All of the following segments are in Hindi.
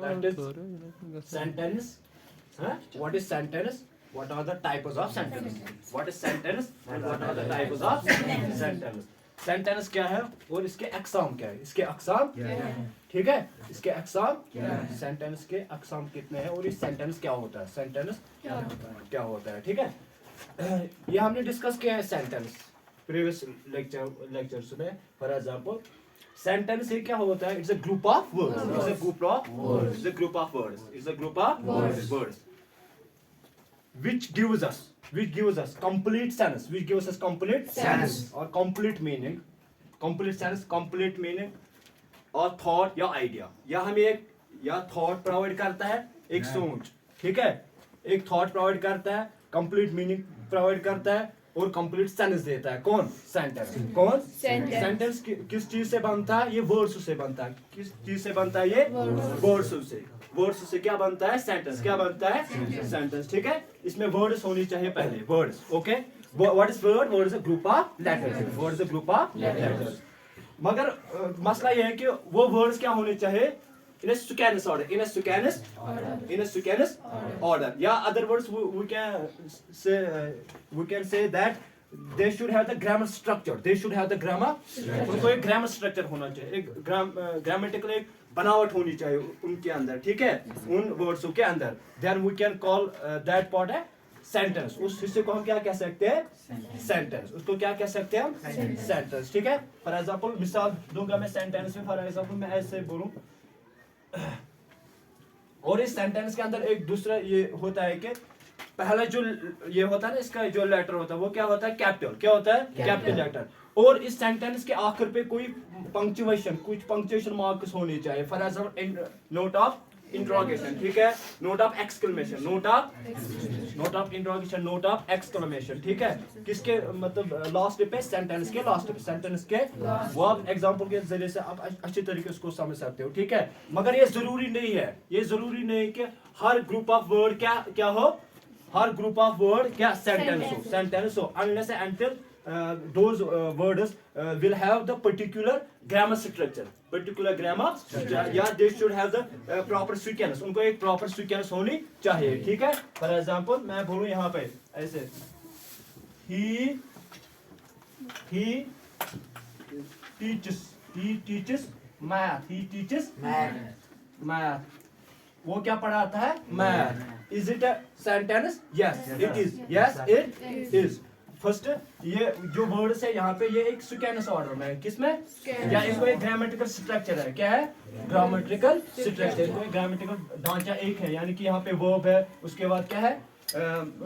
That is sentence. What is sentence? What are the types of sentence? What is sentence and what are the types of sentence? Sentence क्या है और इसके अक़साम क्या है? इसके अक़साम ठीक है, इसके अक़साम सेंटेंस के अक़साम कितने हैं और ये सेंटेंस क्या होता है? सेंटेंस क्या होता है? ठीक है, ये हमने डिस्कस किया है सेंटेंस प्रीवियस लेक्चर्स में. फॉर एग्जांपल सेंटेंस ये क्या होता है? It's a group of words. It's a group of words. It's a group of words. It's a group of words which gives us complete sentence, which gives us complete sentence or complete meaning, complete meaning और thought या idea. या हमें एक या thought provide करता है, एक सोच, ठीक है, एक thought provide करता है, complete meaning provide करता है और complete sentence देता है. कौन? Sentence. कौन? Sentence किस चीज से बनता है? ये वर्ड्स से बनता है. किस चीज से बनता है? ये वर्ड्स से. वर्ड्स से क्या बनता है? सेंटेंस. क्या बनता है? सेंटेंस. ठीक है, इसमें वर्ड्स होनी चाहिए पहले. Words. Okay, what is word? Word is a group of letters. Word is a group of letters. मगर मसला ये है कि वो वर्ड्स क्या होने चाहिए? in a sequence order. In a sequence order. Yeah, other words we can say that they should have the grammar structure. They should have the grammar. उनको एक grammar structure होना चाहिए. एक grammatical एक बनावट होनी चाहिए उनके अंदर. ठीक है, उन वर्ड्स के अंदर. Then we can call that part a sentence. उस हिस्से को हम क्या कह सकते हैं? Sentence. उसको क्या कह सकते हैं? Sentence. ठीक है. For example, मिसाल दूंगा मैं sentence में. For example, मैं ऐसे बोलूं और इस सेंटेंस के अंदर एक दूसरा ये होता है कि पहला जो ये होता है ना, इसका जो लेटर होता है वो क्या होता है? कैपिटल. क्या होता है? Capital letter. और इस सेंटेंस के आखिर पे कोई पंक्चुएशन, कुछ पंक्चुएशन मार्क्स होने चाहिए. For example note of interrogation. ठीक है, note of exclamation, note of interrogation, note of exclamation. ठीक है, किसके मतलब लास्ट पे? सेंटेंस के लास्ट पे. सेंटेंस के वो आप एग्जांपल के जरिए से आप अच्छी तरीके से उसको समझ सकते हो. ठीक है, मगर ये जरूरी नहीं है. ये जरूरी नहीं कि हर ग्रुप ऑफ वर्ड क्या हो? हर ग्रुप ऑफ वर्ड क्या? सेंटेंस हो. Unless and until those words will have the particular grammar structure. Yeah, they should have the proper sequence. उनको एक proper sequence होनी चाहिए. ठीक है, for example मैं बोलूँ यहाँ पे ऐसे he teaches math. वो क्या पढ़ाता है? math. Is it a sentence? Yes, it is. Yes, it is. First ये जो वर्ड्स है यहाँ पे ये एक सीक्वेंस ऑर्डर में है. किसमें? या इसको एक ग्रामेटिकल स्ट्रक्चर है. क्या है? Grammatical structure. कोई ग्रामेटिकल ढांचा एक है, यानी कि यहाँ पे वर्ब है, उसके बाद क्या है?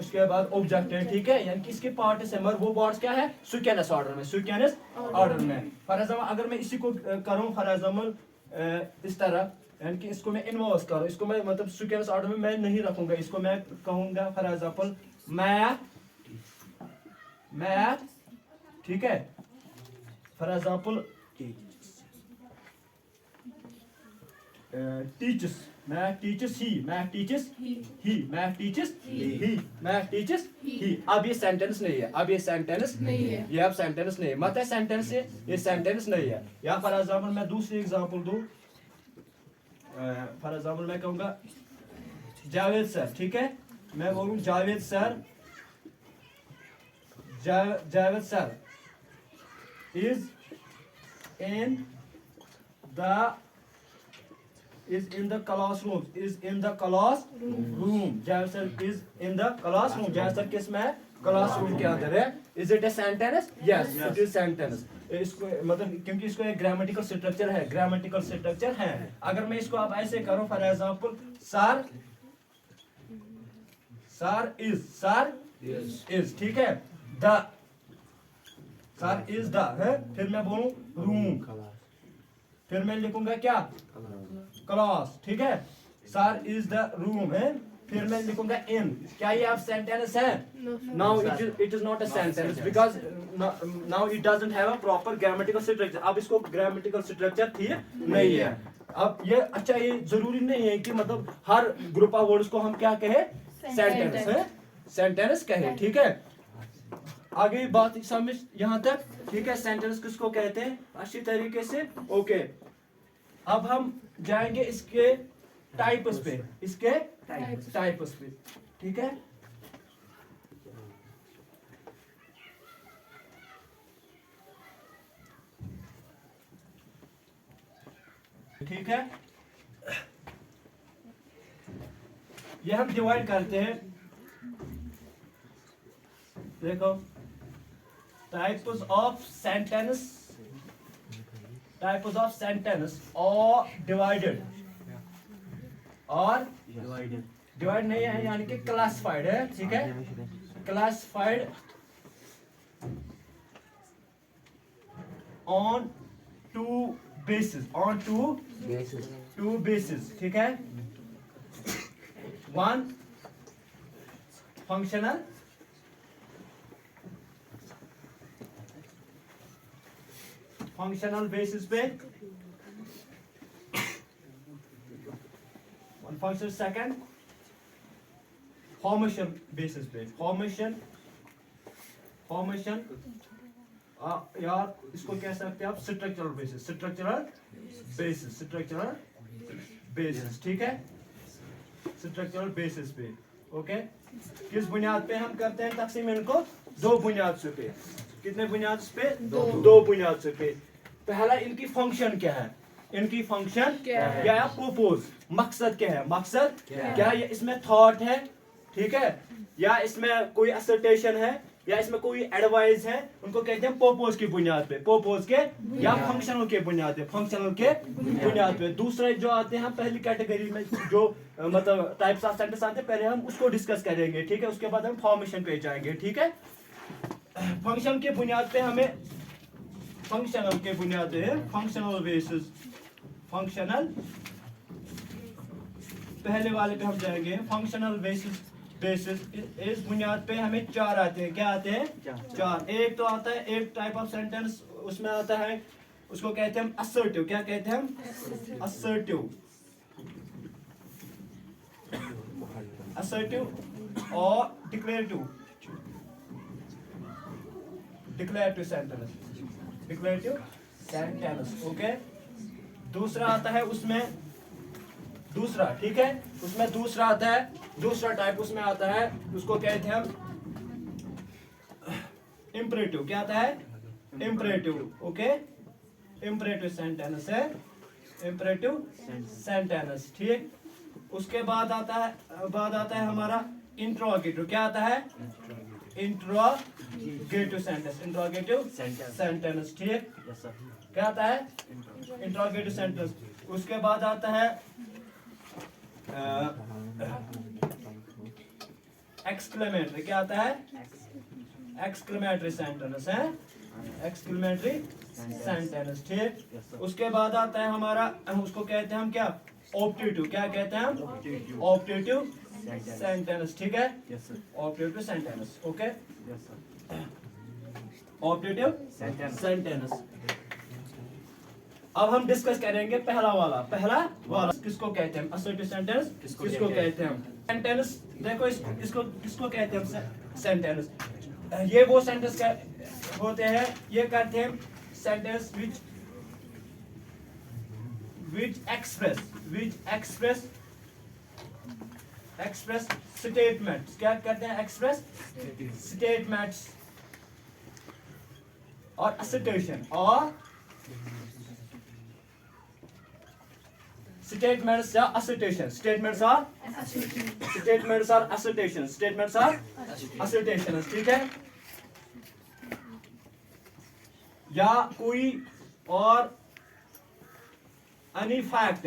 उसके बाद ऑब्जेक्ट है. ठीक है, यानी कि इसके पार्ट से मगर वो वर्ड्स क्या है? सीक्वेंस ऑर्डर में. सीक्वेंस ऑर्डर में. फॉर एग्जांपल अगर मैं इसी को करूँ फॉर एग्जांपल इस तरह, यानी कि इसको मैं इन्वर्स करूँ, इसको मैं मतलब सीक्वेंस ऑर्डर में मैं नहीं रखूंगा. इसको मैं कहूँगा फॉर एग्जांपल मैथ. ठीक है, for example teachers. Math teachers ही. अब ये सेंटेंस नहीं है. ये अब सेंटेंस नहीं है. मत है सेंटेंस से, ये सेंटेंस नहीं है. या फॉर एग्जांपल मैं दूसरी एग्जांपल दूं. फॉर एग्जांपल मैं कहूँगा जावेद सर. ठीक है, मैं बोलूँ Javed sir is in the classroom. Javed sir is in the classroom. Javed sir किस में है? क्लासरूम के अंदर है. Is it a sentence? Yes, it is sentence. इसको मतलब क्योंकि इसको एक ग्रामेटिकल स्ट्रक्चर है. अगर मैं इसको आप ऐसे करूँ फॉर एग्जांपल सर is. ठीक है, द सर इज द है. फिर मैं बोलूं रूम, फिर मैं लिखूंगा क्या? क्लास. ठीक है, सर इज द रूम है. फिर मैं लिखूंगा इन. क्या ये आप सेंटेंस है? Now it is not a sentence because now it doesn't have a proper grammatical structure. अब इसको ग्रामेटिकल स्ट्रक्चर ठीक नहीं है. अब ये अच्छा, ये जरूरी नहीं है कि मतलब हर ग्रुप ऑफ वर्ड्स को हम क्या कहे? सेंटेंस कहे. ठीक है, आगे बात समझ यहाँ तक. ठीक है, सेंटेंस किसको कहते हैं अच्छी तरीके से. ओके, अब हम जाएंगे इसके टाइप्स पे, इसके टाइप्स पे, ठीक है। ठीक है, ये हम डिवाइड करते हैं, देखो types of sentence, types of sentence और डिवाइडेड, और डिवाइड नहीं है यानी कि क्लासिफाइड है, ठीक है, classified on two basis, on two basis, ठीक है। वन फंक्शनल, फंक्शनल बेसिस पे, one function, second formation basis पे, फॉर्मेशन यार इसको कह सकते हैं आप स्ट्रक्चरल बेसिस, स्ट्रक्चरल बेसिस, ठीक है, स्ट्रक्चरल बेसिस पे, ओके। किस बुनियाद पे हम करते हैं तकसीम इनको? दो बुनियाद पे। कितने बुनियाद पे? दो बुनियाद पे। पहला इनकी फंक्शन क्या है, इनकी फंक्शन क्या है, या पर्पस, मकसद क्या है, मकसद क्या ये इसमें थॉट है, ठीक है, या इसमें कोई असर्टेशन है, या इसमें कोई एडवाइस है, उनको कहते हैं पर्पस की बुनियाद पे, पर्पस के या फंक्शनल के बुनियाद पे, फंक्शनल के बुनियाद पे। दूसरे जो आते हैं पहली कैटेगरी में जो मतलब टाइप्स ऑफ सेंटेंस आते हैं, पहले हम उसको डिस्कस करेंगे, ठीक है, उसके बाद हम फॉर्मेशन पे जाएंगे, ठीक है। फंक्शन के बुनियाद पे हमें, फंक्शनल के बुनियाद पे, फंक्शनल बेसिस, फंक्शनल पहले वाले पे हम जाएंगे, फंक्शनल बेसिस। इस बुनियाद पे हमें चार आते हैं, क्या आते हैं? चार। एक तो आता है, एक टाइप ऑफ सेंटेंस उसमें आता है, उसको कहते हैं हम असर्टिव, क्या कहते हैं हम? असर्टिव, असर्टिव और declarative, declarative sentence, declarative sentence, okay. दूसरा आता है उसमें, दूसरा, ठीक है, उसमें दूसरा आता है, दूसरा टाइप उसमें आता है, उसको कहते हैं हम इंपरेटिव, क्या आता है? इंपरेटिव, ओके, इंपरेटिव सेंटेंस है, इंपरेटिव सेंटेंस, ठीक। उसके बाद आता है हमारा इंट्रोगेटिव, क्या आता है? इंट्रोगेटिव सेंटेंस, इंट्रोगेटिव सेंटेंस, ठीक, क्या आता है? Interrogative sentence. उसके बाद आता है एक्सक्लेमेटरी, क्या आता है? एक्सक्लेमेटरी सेंटेंस है, एक्सक्लेमेटरी सेंटेंस, ठीक। उसके बाद आता है हमारा, उसको कहते हैं हम क्या? ऑप्टेटिव, क्या कहते हैं हम? ऑप्टेटिव सेंटेंस, ठीक है, optative sentence, okay, optative sentence. अब हम डिस्कस करेंगे पहला वाला किसको कहते हैं? असर्टिव सेंटेंस किसको कहते हैं? सेंटेंस देखो, इसको किसको कहते हैं? सेंटेंस, ये वो सेंटेंस होते हैं, ये करते हैं सेंटेंस which express statements, क्या करते हैं? एक्सप्रेस स्टेटमेंट्स और assertion, और statements या assertion, statements are assertions, ठीक है। या कोई और any fact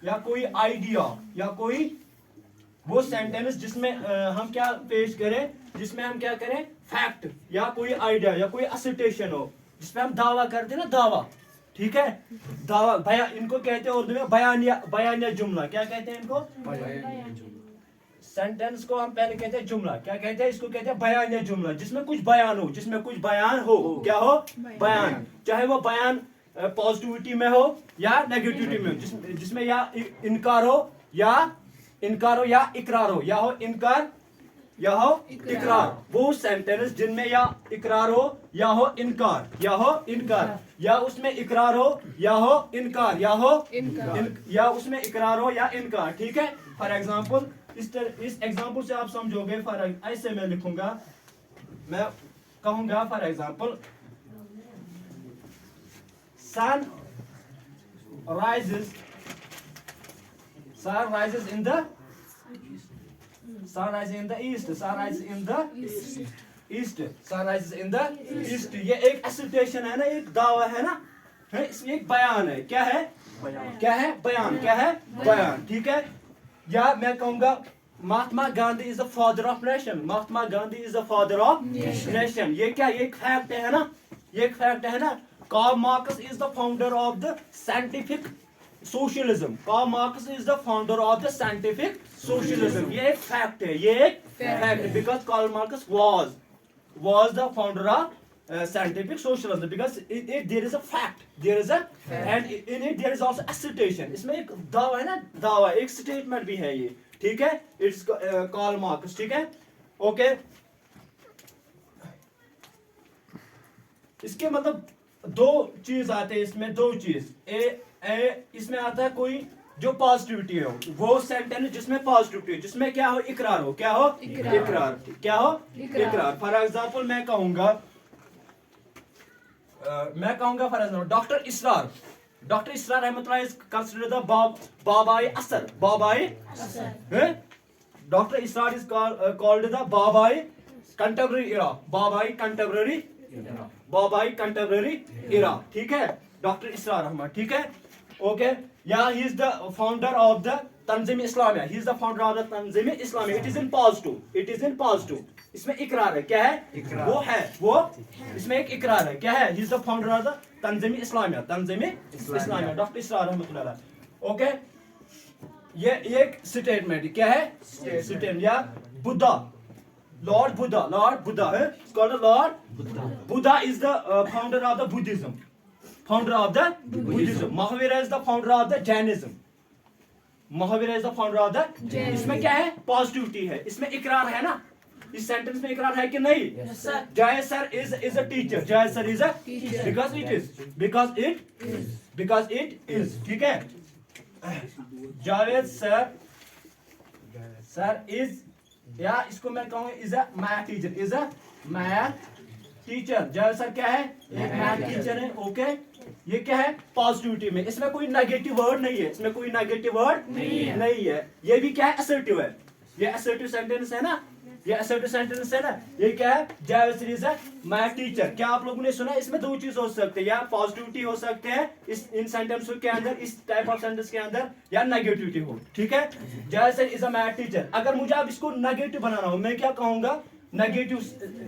या कोई आइडिया, या कोई वो सेंटेंस जिसमें हम क्या पेश करें, जिसमें हम क्या करें? फैक्ट या कोई आइडिया या कोई असर्टेशन हो, जिसमें हम दावा करते हैं ना, दावा, ठीक है, दावा, बया, इनको कहते हैं उर्दू में बयानिया जुमला, क्या कहते हैं इनको? सेंटेंस को हम पहले कहते हैं जुमला, क्या कहते हैं? इसको कहते हैं बयानिया जुमला, जिसमें कुछ बयान हो, क्या हो? बयान, चाहे वो बयान पॉजिटिविटी में हो या नेगेटिविटी में हो, जिसमें या इनकार हो या इकरार हो, या हो इनकार या हो इकरार। वो सेंटेंस जिनमें या इकरार हो या हो इनकार, या उसमें इकरार हो या हो इनकार, या उसमें इकरार हो या इनकार। ठीक है, फॉर एग्जाम्पल इस एग्जाम्पल से आप समझोगे। फॉर ऐसे मैं लिखूंगा, मैं कहूंगा for example sun rises in the east, sun rises in the east। ये एक एसिटेशन है ना, एक दावा है ना, है इसमें एक बयान है। क्या है बयान। ठीक है, या मैं कहूंगा Mahatma Gandhi is the father of nation, ये क्या, ये एक फैक्ट है ना, Karl Marx is the founder of the scientific socialism, ये एक फैक्ट है, because Karl Marx was the founder of scientific socialism, because there is a fact, and in it there is also assertion। इसमें एक दावा है ना, एक स्टेटमेंट भी है ये। ठीक है, इट्स Karl Marx। ठीक है, ओके। इसके मतलब दो चीज आते हैं इसमें, दो चीज। इसमें आता है कोई जो पॉजिटिविटी हो, वो सेंटेंस जिसमें पॉजिटिविटी हो, जिसमें क्या हो इकरार हो, इकरार। फॉर एग्जाम्पल मैं कहूंगा फॉर एग्जाम्पल डॉक्टर इसरार रहमतुल्लाह इज कंसिडर्ड द बाबाई असर। Doctor Israr is called the बाबाई कंटेम्पररी इरा। ठीक है, डॉक्टर इसरार अहमद। ठीक है, ओके। या he is the founder of the Tanzeem Islamia, it is in positive, इसमें इकरार है। क्या है वो इसमें एक इकरार है। क्या है, he is the founder of the Tanzeem Islamia, doctor Israr Ahmad. Okay, ये एक स्टेटमेंट। क्या है स्टेटमेंट। या Lord Buddha है, it's called Lord Buddha is the founder of the Buddhism, Mahavira is the founder of the Jainism, इसमें क्या है, पॉजिटिविटी है, इसमें इकरार है ना, इस सेंटेंस में इकरार है कि नहीं? जय sir is a teacher, because it is। ठीक है, जावेद सर is, या इसको मैं कहूँ is a math teacher, Jai sir क्या है, एक मैथ टीचर है। ओके, ये क्या है पॉजिटिविटी में, इसमें कोई नेगेटिव वर्ड नहीं है, ये भी क्या है असर्टिव है, ये असर्टिव सेंटेंस है ना, ये क्या है, Jai sir is a math teacher. क्या आप लोगों ने सुना, इसमें दो चीज हो सकते हैं, या पॉजिटिविटी हो सकते हैं इन सेंटेंस के अंदर, इस टाइप ऑफ सेंटेंस के अंदर, या नेगेटिविटी हो। ठीक है, Jai sir is a math teacher. अगर मुझे अब इसको नेगेटिव बनाना हो, मैं क्या कहूंगा, नेगेटिव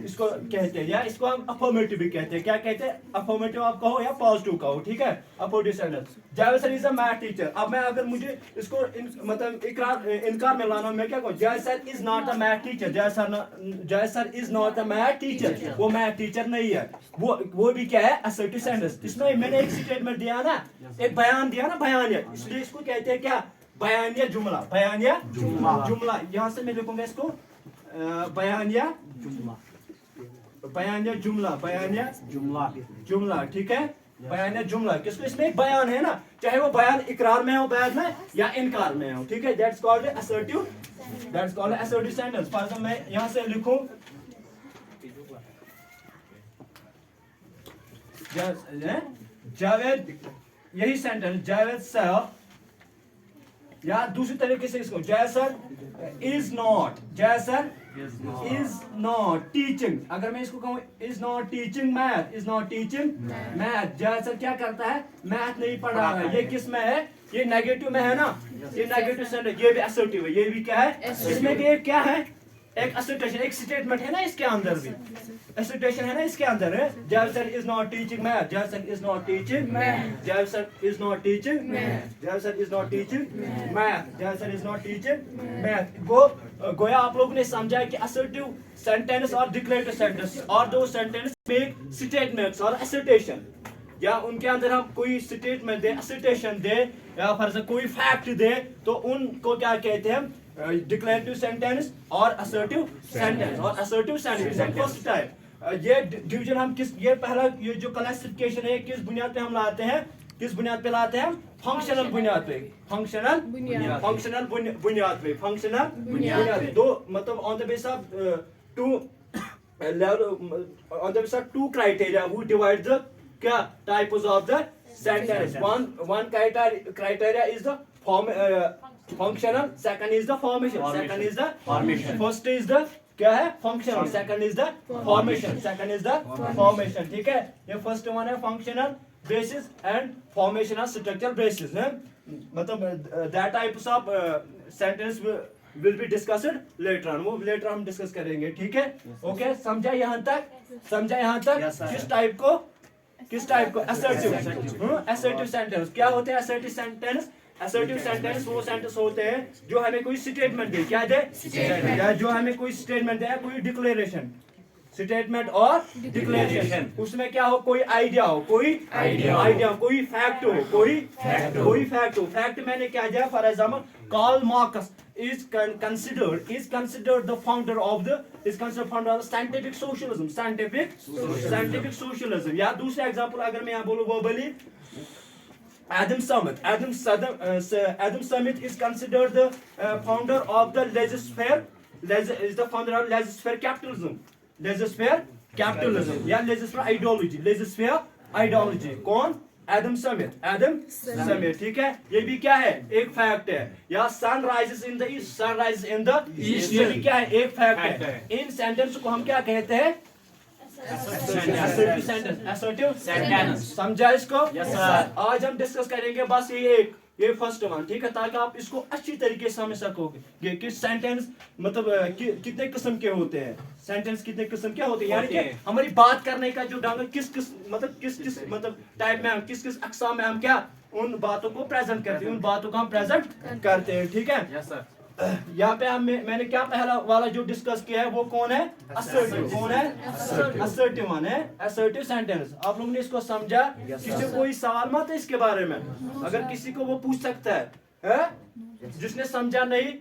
इसको कहते हैं, या इसको हम अफर्मेटिव भी कहते हैं। क्या कहते हैं, अफर्मेटिव आप कहो या पॉजिटिव कहो। ठीक है, अफर्मेटिव सेंटेंस, जय sir is a math teacher. अब मैं अगर मुझे इसको मतलब इनकार में लाना, मैं क्या कहूँ, Jai sir is not a math teacher, Jai sir is not a math teacher, वो मैथ टीचर नहीं है, वो भी क्या है असर्टिव सेंटेंस। इसमें मैंने एक स्टेटमेंट दिया ना, एक बयान दिया ना, बयानिया, इसलिए इसको कहते हैं क्या, बयानिया जुमला। यहाँ से मैं लिखूंगा इसको बयानिया जुमला। ठीक है, बयानिया जुमला, किसको, इसमें एक बयान है ना, चाहे वो बयान इकरार में हो, बयान में या इनकार में हो। ठीक है, that's called assertive sentence. For example मैं यहाँ से लिखूं जावेद, यही सेंटेंस, जावेद सर, या दूसरी तरीके से इसको, जय सर इज नॉट टीचिंग। अगर मैं इसको कहूँ is not teaching math, Jai sir क्या करता है, मैथ नहीं पढ़ा रहा है। ये किस में है, ये नेगेटिव में है ना, ये नेगेटिव सेंटेंस, ये भी असर्टिव है, ये भी क्या है, इसमें भी एक क्या है, एक असर्टेशन, एक स्टेटमेंट है ना, इसके अंदर भी असर्टेशन है ना, इसके अंदर है, Jai sir is not teaching math, Jai sir is not teaching math, Jai sir is not teaching math. वो गोया आप लोगों ने समझा है कि असर्टिव सेंटेंस और डिक्लेरेटिव सेंटेंस और दो सेंटेंस मेक स्टेटमेंट्स और असर्टेशन, या उनके अंदर हम कोई स्टेटमेंट दे, असर्टेशन दे, या फर्ज कोई फैक्ट दे, तो उनको क्या कहते हैं, डिक्लेरेटिव सेंटेंस और असर्टिव सेंटेंस और असर्टिव सेंटेंस फर्स्ट टाइप। ये डिवीजन हम किस, ये पहला ये जो क्लासिफिकेशन है किस बुनियाद पे हम लाते हैं, किस बुनियाद पे लाते हैं? फंक्शनल बुनियाद पे, फंक्शनल बुनियाद पे, फंक्शनल बुनियाद पे। दो मतलब on the base of two level on the basis of two criteria who divide the types of the sentence. One criteria is the functional, second is the formation, second is the first is the क्या है functional, second is the formation, second is the formation. ठीक है, ये फर्स्ट वन है functional basis and formational structural basis है। मतलब that types of sentence will be discussed later on, वो later हम डिस्कस करेंगे। ठीक है, ओके, समझा यहाँ तक? समझा यहाँ तक? किस टाइप को असर्टिव सेंटेंस क्या होते हैं? असर्टिव सेंटेंस वो सेंटेंस होते हैं जो हमें कोई स्टेटमेंट दे, क्या दे? या जो हमें कोई स्टेटमेंट दे, कोई डिक्लेरेशन, स्टेटमेंट और डिक्लेरेशन, उसमें क्या हो? कोई आइडिया हो, कोई फैक्ट हो, कोई फैक्ट हो। फैक्ट मैंने क्या दिया? For example, Karl Marx is considered the founder of the scientific socialism। या दूसरा एग्जांपल अगर मैं यहाँ बोलूँ verbally, Adam Smith is considered the founder of the laissez-faire capitalism या laissez-faire ideology। कौन? Adam Smith. ठीक है, ये भी क्या है? एक फैक्ट है। या sun rises in the east, ये भी क्या है? एक फैक्ट है। इन सेंटेंस को हम क्या कहते हैं? Assertive sentence. समझा इसको? आज हम डिस्कस करेंगे बस ये फर्स्ट वन। ठीक है, ताकि आप इसको अच्छी तरीके से समझ सकोगे कि सेंटेंस मतलब कितने किस्म के होते हैं, सेंटेंस कितने किस्म के होते हैं, यानी कि हमारी बात करने का जो ढंग किस मतलब टाइप में हम किस अक़साम में हम क्या उन बातों को प्रेजेंट करते हैं, उन बातों को हम प्रेजेंट करते हैं। ठीक है, यस सर। यहाँ पे मैंने क्या पहला वाला जो डिस्कस किया है वो कौन है? असर्टिव। कौन है? असर्टिव वन है, असर्टिव सेंटेंस। आप लोगों ने इसको समझा? किसी कोई सवाल मत है इसके बारे में? अगर किसी को वो पूछ सकता है? जिसने समझा नहीं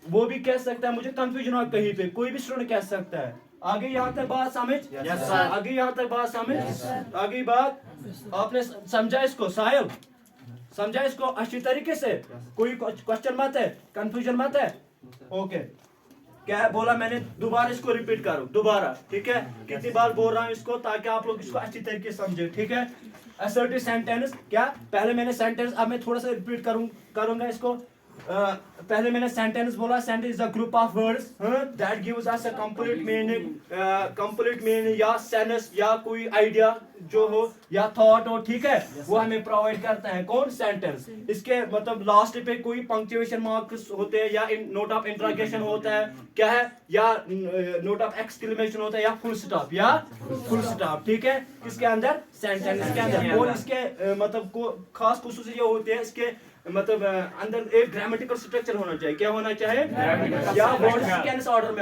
वो भी कह सकता है मुझे कंफ्यूजन हो कहीं पे, कोई भी स्टूडेंट कह सकता है। आगे यहाँ तक बात समझ? आगे यहाँ तक बात समझ? आगे बात आपने समझा इसको? साहिल समझा इसको अच्छी तरीके से? कोई क्वेश्चन मत है, कंफ्यूजन मत है? ओके, क्या है बोला मैंने? दोबारा इसको रिपीट करो दोबारा। ठीक है, कितनी बार बोल रहा हूँ इसको ताकि आप लोग इसको अच्छी तरीके से समझे। ठीक है, असर्टिव सेंटेंस क्या? पहले मैंने सेंटेंस, अब मैं थोड़ा सा रिपीट करूंगा इसको। पहले मैंने सेंटेंस बोला, sentence is a group of words that gives us a complete meaning या सेंस या कोई आइडिया जो हो या थॉट हो। ठीक है, वो हमें प्रोवाइड करता है कौन? सेंटेंस। इसके मतलब लास्ट पे कोई पंक्चुएशन मार्क्स होते हैं या नोट ऑफ इंटरोगेशन होता है, क्या है? या नोट ऑफ एक्सक्लेमेशन होता है या फुल स्टॉप। ठीक है, किसके अंदर? सेंटेंस के अंदर। और इसके मतलब को खास खुसूसियत ये होती है इसके मतलब अंदर एक ग्रामेटिकल स्ट्रक्चर होना चाहिए। क्या होना चाहिए? या वर्ड सीक्वेंस ऑर्डर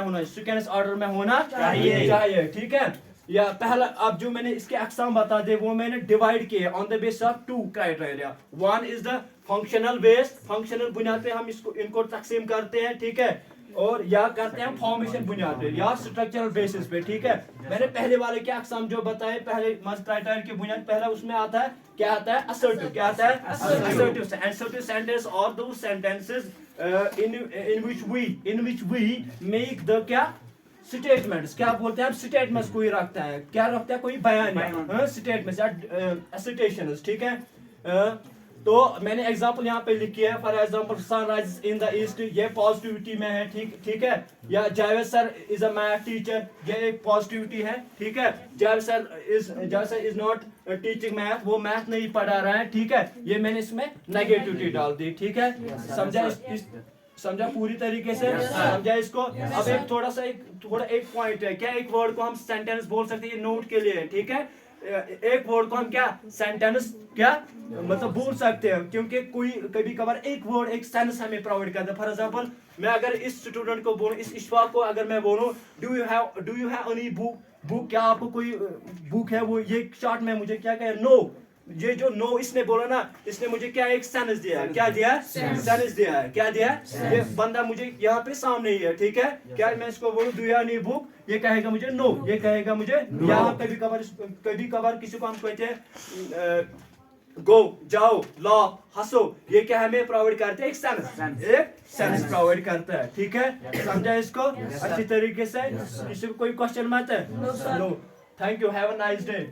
में होना चाहिए। ठीक है, या पहला अब जो मैंने इसके अक़साम बता दे वो मैंने डिवाइड किए on the base of two criteria. One is the functional base, functional बुनियाद पे हम इनको तकसीम करते हैं। ठीक है, और या करते हैं फॉर्मेशन बुनियाद पे या स्ट्रक्चरल बेसिस पे। ठीक है, मैंने पहले वाले के अक़साम जो बताए पहले क्राइटेरिया की बुनियाद, पहला उसमें आता है क्या? आता है असर्टिव। क्या आता है? असर्टिव सेंटेंस और दो sentences in which we make the क्या स्टेटमेंट्स। क्या बोलते हैं? स्टेटमेंट्स कोई रखता है, क्या रखता है? कोई बयान, स्टेटमेंट्स या असर्टेशंस। ठीक है, तो मैंने एग्जांपल यहाँ पे लिखी है। For example, sun rises in the east, ये पॉजिटिविटी में है। ठीक है, या Javed sir is a math teacher, ये एक पॉजिटिविटी है। ठीक है, Javed sir is not teaching math, वो मैथ नहीं पढ़ा रहा है। ठीक है, ये मैंने इसमें नेगेटिविटी डाल दी। ठीक है, समझा पूरी तरीके से? समझा इसको? अब एक पॉइंट है, क्या एक वर्ड को हम सेंटेंस बोल सकते हैं? नोट के लिए। ठीक है, एक वर्ड को हम क्या सेंटेंस क्या मतलब बोल सकते हैं, क्योंकि कोई कभी कभार एक वर्ड एक सेंटेंस हमें प्रोवाइड करता है। फॉर एग्जांपल, मैं अगर इस स्टूडेंट को बोलूं, इस इशफाक को अगर मैं बोलूं do you have any book, क्या आपको कोई बुक है? वो ये शॉर्ट में मुझे क्या कहे? नो, ये जो नो इसने बोला ना, इसने मुझे क्या एक सेंस दिया है, क्या दिया, सेंस दिया है, क्या दिया, ये बंदा मुझे यहाँ पे सामने ही है, ठीक है, क्या मैं इसको बोलूं डू या नी बुक, ये कहेगा मुझे नो, ये कहेगा मुझे यहाँ कभी कभार किसी को हम कहते हैं गो, जाओ, लो, हंसो, ये क्या हमें प्रोवाइड करते हैं, एक सेंस प्रोवाइड करता है, ठीक है, समझा इसको अच्छी तरीके से, इसमें कोई क्वेश्चन मत है, no, thank you, have a nice day.